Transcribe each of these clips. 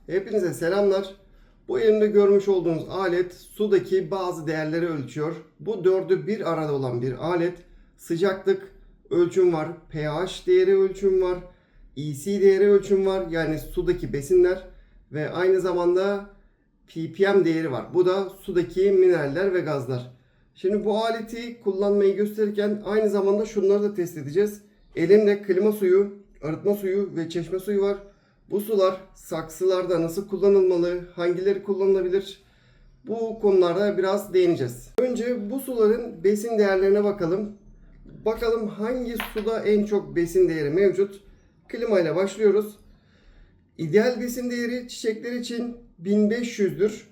Hepinize selamlar. Bu elimde görmüş olduğunuz alet sudaki bazı değerleri ölçüyor. Bu dördü bir arada olan bir alet. Sıcaklık ölçüm var, pH değeri ölçüm var, EC değeri ölçüm var. Yani sudaki besinler ve aynı zamanda ppm değeri var. Bu da sudaki mineraller ve gazlar. Şimdi bu aleti kullanmayı gösterirken aynı zamanda şunları da test edeceğiz. Elimde klima suyu, arıtma suyu ve çeşme suyu var. Bu sular saksılarda nasıl kullanılmalı, hangileri kullanılabilir? Bu konularda biraz değineceğiz. Önce bu suların besin değerlerine bakalım. Bakalım hangi suda en çok besin değeri mevcut? Klima ile başlıyoruz. İdeal besin değeri çiçekler için 1500'dür.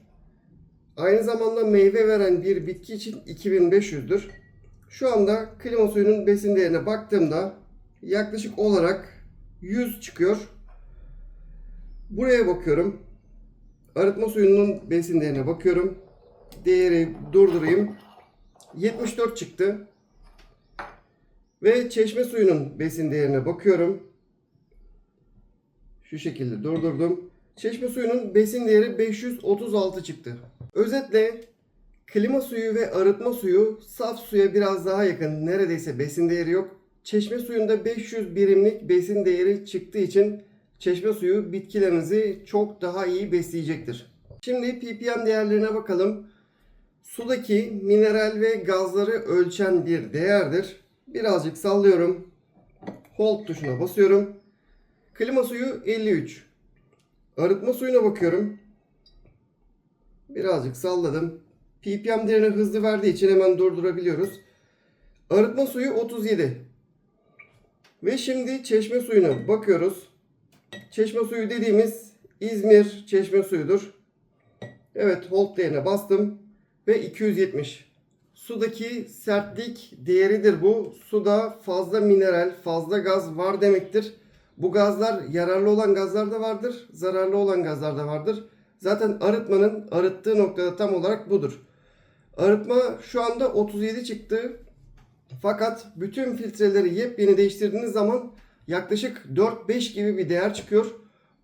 Aynı zamanda meyve veren bir bitki için 2500'dür. Şu anda klima suyunun besin değerine baktığımda yaklaşık olarak 100 çıkıyor. Buraya bakıyorum. Arıtma suyunun besin değerine bakıyorum. Değeri durdurayım. 74 çıktı. Ve çeşme suyunun besin değerine bakıyorum. Şu şekilde durdurdum. Çeşme suyunun besin değeri 536 çıktı. Özetle klima suyu ve arıtma suyu saf suya biraz daha yakın. Neredeyse besin değeri yok. Çeşme suyunda 500 birimlik besin değeri çıktığı için çeşme suyu bitkilerinizi çok daha iyi besleyecektir. Şimdi ppm değerlerine bakalım. Sudaki mineral ve gazları ölçen bir değerdir. Birazcık sallıyorum. Hold tuşuna basıyorum. Klima suyu 53. Arıtma suyuna bakıyorum. Birazcık salladım. ppm değerini hızlı verdiği için hemen durdurabiliyoruz. Arıtma suyu 37. Ve şimdi çeşme suyuna bakıyoruz. Çeşme suyu dediğimiz İzmir çeşme suyudur. Evet, hold değerine bastım ve 270. Sudaki sertlik değeridir bu. Suda fazla mineral, fazla gaz var demektir. Bu gazlar yararlı olan gazlar da vardır, zararlı olan gazlar da vardır. Zaten arıtmanın arıttığı noktada tam olarak budur. Arıtma şu anda 37 çıktı. Fakat bütün filtreleri yepyeni değiştirdiğiniz zaman yaklaşık 4-5 gibi bir değer çıkıyor.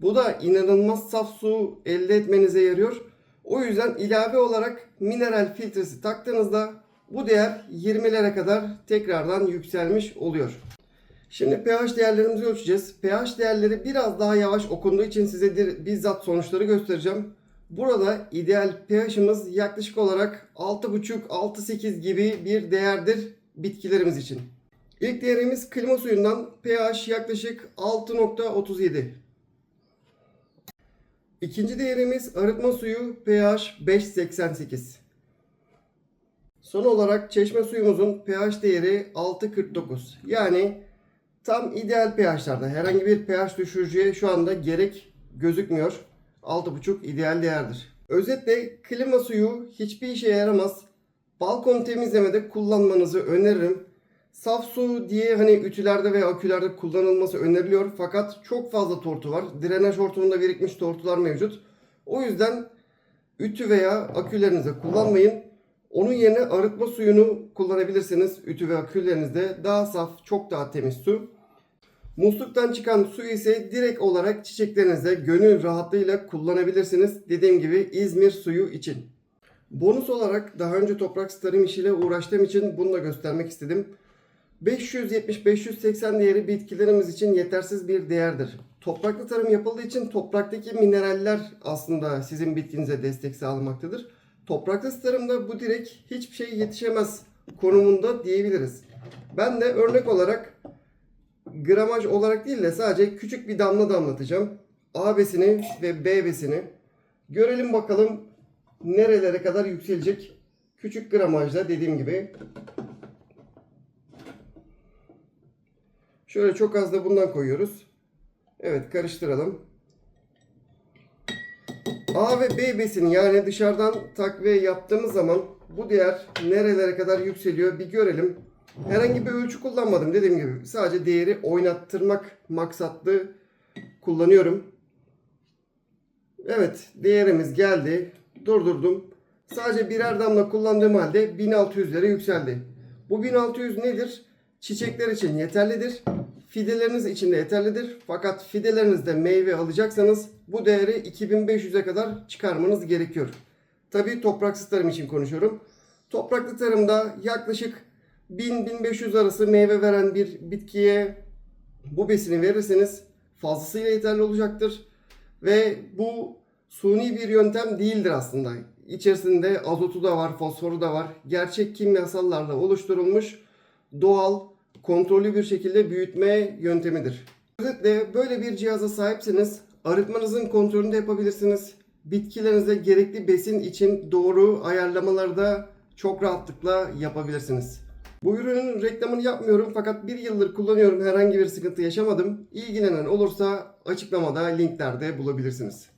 Bu da inanılmaz saf su elde etmenize yarıyor. O yüzden ilave olarak mineral filtresi taktığınızda bu değer 20'lere kadar tekrardan yükselmiş oluyor. Şimdi pH değerlerimizi ölçeceğiz. pH değerleri biraz daha yavaş okunduğu için size bizzat sonuçları göstereceğim. Burada ideal pH'ımız yaklaşık olarak 6,5-6,8 gibi bir değerdir bitkilerimiz için. İlk değerimiz klima suyundan pH yaklaşık 6,37. İkinci değerimiz arıtma suyu pH 5,88. Son olarak çeşme suyumuzun pH değeri 6,49. Yani tam ideal pH'larda herhangi bir pH düşürücüye şu anda gerek gözükmüyor. 6,5 ideal değerdir. Özetle klima suyu hiçbir işe yaramaz. Balkon temizlemede kullanmanızı öneririm. Saf su diye hani ütülerde veya akülerde kullanılması öneriliyor. Fakat çok fazla tortu var. Drenaj hortumunda birikmiş tortular mevcut. O yüzden ütü veya akülerinize kullanmayın. Onun yerine arıtma suyunu kullanabilirsiniz. Ütü ve akülerinizde daha saf, çok daha temiz su. Musluktan çıkan su ise direkt olarak çiçeklerinizde gönül rahatlığıyla kullanabilirsiniz. Dediğim gibi İzmir suyu için. Bonus olarak daha önce toprak tarım işiyle uğraştığım için bunu da göstermek istedim. 570-580 değeri bitkilerimiz için yetersiz bir değerdir. Topraklı tarım yapıldığı için topraktaki mineraller aslında sizin bitkinize destek sağlamaktadır. Topraklı tarımda bu direkt hiçbir şey yetişemez konumunda diyebiliriz. Ben de örnek olarak gramaj olarak değil de sadece küçük bir damla damlatacağım. A besini ve B besini. Görelim bakalım nerelere kadar yükselecek. Küçük gramajda dediğim gibi. Şöyle çok az da bundan koyuyoruz. Evet, karıştıralım. A ve B besini yani dışarıdan takviye yaptığımız zaman bu değer nerelere kadar yükseliyor bir görelim. Herhangi bir ölçü kullanmadım dediğim gibi. Sadece değeri oynattırmak maksatlı kullanıyorum. Evet, değerimiz geldi. Durdurdum. Sadece birer damla kullandığım halde 1600'lere yükseldi. Bu 1600 nedir? Çiçekler için yeterlidir. Fideleriniz için de yeterlidir. Fakat fidelerinizde meyve alacaksanız bu değeri 2500'e kadar çıkarmanız gerekiyor. Tabii topraksız tarım için konuşuyorum. Topraklı tarımda yaklaşık 1000-1500 arası meyve veren bir bitkiye bu besini verirseniz fazlasıyla yeterli olacaktır. Ve bu suni bir yöntem değildir aslında. İçerisinde azotu da var, fosforu da var. Gerçek kimyasallarla oluşturulmuş doğal, kontrollü bir şekilde büyütme yöntemidir. Özetle böyle bir cihaza sahipseniz arıtmanızın kontrolünü de yapabilirsiniz. Bitkilerinize gerekli besin için doğru ayarlamaları da çok rahatlıkla yapabilirsiniz. Bu ürünün reklamını yapmıyorum fakat bir yıldır kullanıyorum, herhangi bir sıkıntı yaşamadım. İlgilenen olursa açıklamada linklerde bulabilirsiniz.